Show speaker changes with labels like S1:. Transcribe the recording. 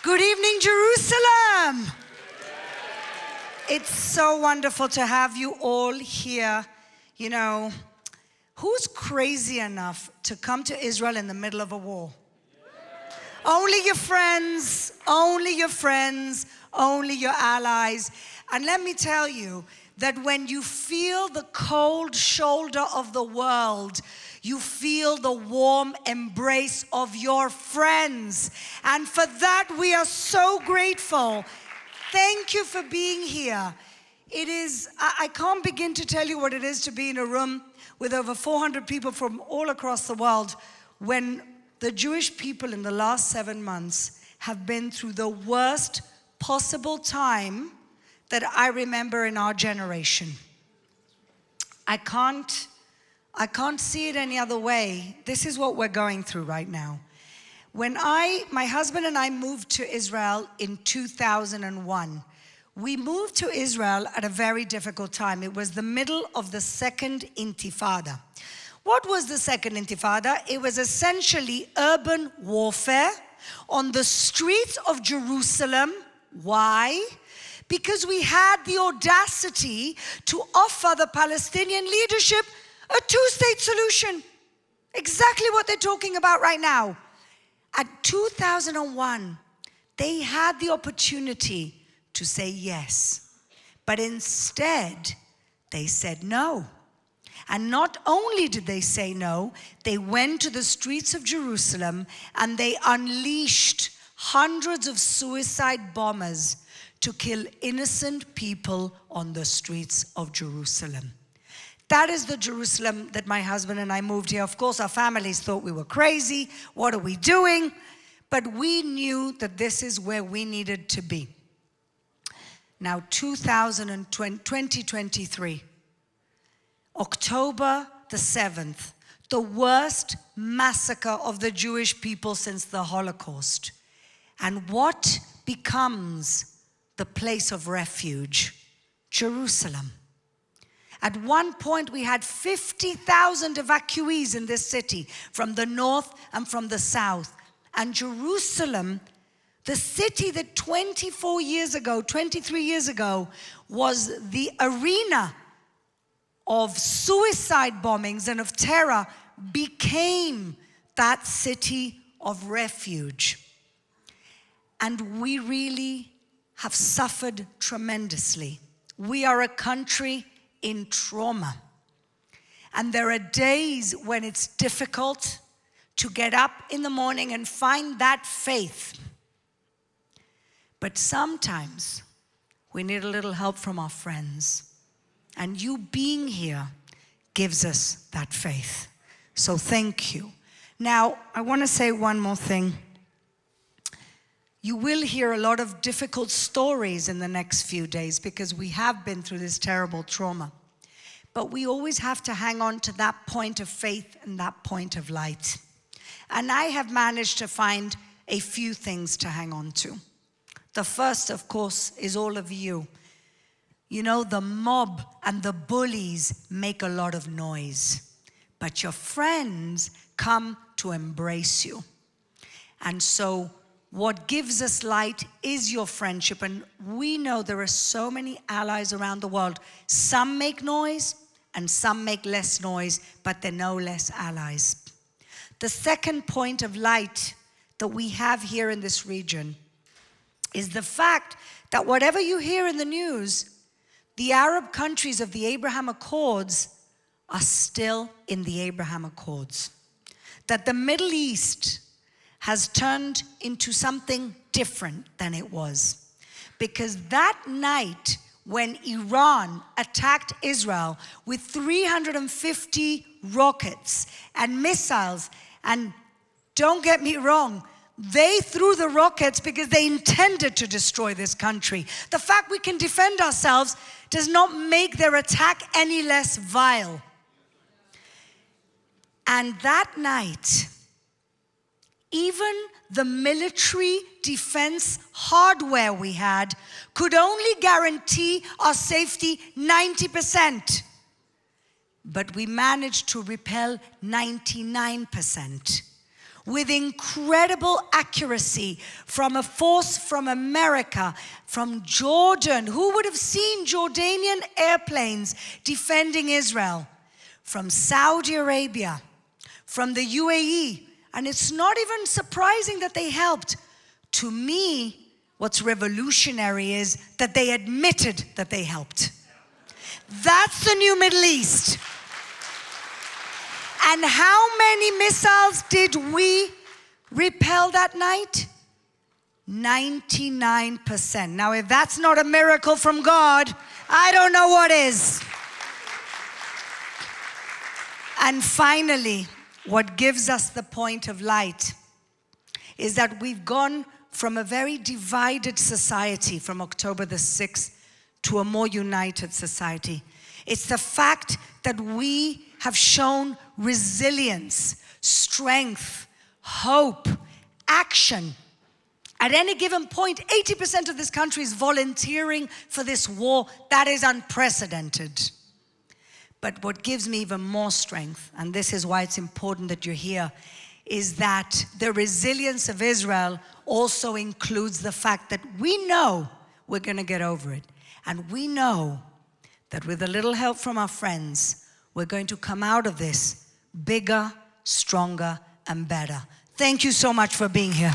S1: Good evening, Jerusalem. It's so wonderful to have you all here. You know, who's crazy enough to come to Israel in the middle of a war? Only your friends, only your friends, only your allies. And let me tell you that when you feel the cold shoulder of the world, you feel the warm embrace of your friends. And for that, we are so grateful. Thank you for being here. It is, I can't begin to tell you what it is to be in a room with over 400 people from all across the world when the Jewish people in the last 7 months have been through the worst possible time that I remember in our generation. I can't see it any other way. This is what we're going through right now. When my husband and I moved to Israel in 2001, we moved to Israel at a very difficult time. It was the middle of the second intifada. What was the second intifada? It was essentially urban warfare on the streets of Jerusalem. Why? Because we had the audacity to offer the Palestinian leadership a two-state solution. Exactly what they're talking about right now. At 2001, they had the opportunity to say yes. But instead, they said no. And not only did they say no, they went to the streets of Jerusalem and they unleashed hundreds of suicide bombers to kill innocent people on the streets of Jerusalem. That is the Jerusalem that my husband and I moved here. Of course, our families thought we were crazy. What are we doing? But we knew that this is where we needed to be. Now, 2023, October the 7th, the worst massacre of the Jewish people since the Holocaust. And what becomes the place of refuge? Jerusalem. At one point, we had 50,000 evacuees in this city from the north and from the south. And Jerusalem, the city that 23 years ago, was the arena of suicide bombings and of terror, became that city of refuge. And we really have suffered tremendously. We are a country in trauma. And there are days when it's difficult to get up in the morning and find that faith. But sometimes we need a little help from our friends. And you being here gives us that faith. So thank you. Now, I want to say one more thing. You will hear a lot of difficult stories in the next few days because we have been through this terrible trauma. But we always have to hang on to that point of faith and that point of light. And I have managed to find a few things to hang on to. The first, of course, is all of you. You know, the mob and the bullies make a lot of noise, but your friends come to embrace you. And so what gives us light is your friendship. And we know there are so many allies around the world. Some make noise and some make less noise, but they're no less allies. The second point of light that we have here in this region is the fact that whatever you hear in the news, the Arab countries of the Abraham Accords are still in the Abraham Accords. That the Middle East has turned into something different than it was. Because that night when Iran attacked Israel with 350 rockets and missiles, and don't get me wrong, they threw the rockets because they intended to destroy this country. The fact we can defend ourselves does not make their attack any less vile. And that night, even the military defense hardware we had could only guarantee our safety 90%. But we managed to repel 99%. with incredible accuracy from a force from America, from Jordan. Who would have seen Jordanian airplanes defending Israel? From Saudi Arabia, from the UAE. And it's not even surprising that they helped. To me, what's revolutionary is that they admitted that they helped. That's the new Middle East. And how many missiles did we repel that night? 99%. Now, if that's not a miracle from God, I don't know what is. And finally, what gives us the point of light is that we've gone from a very divided society from October the 6th to a more united society. It's the fact that we have shown resilience, strength, hope, action. At any given point, 80% of this country is volunteering for this war. That is unprecedented. But what gives me even more strength, and this is why it's important that you're here, is that the resilience of Israel also includes the fact that we know we're going to get over it. And we know that with a little help from our friends, we're going to come out of this bigger, stronger, and better. Thank you so much for being here.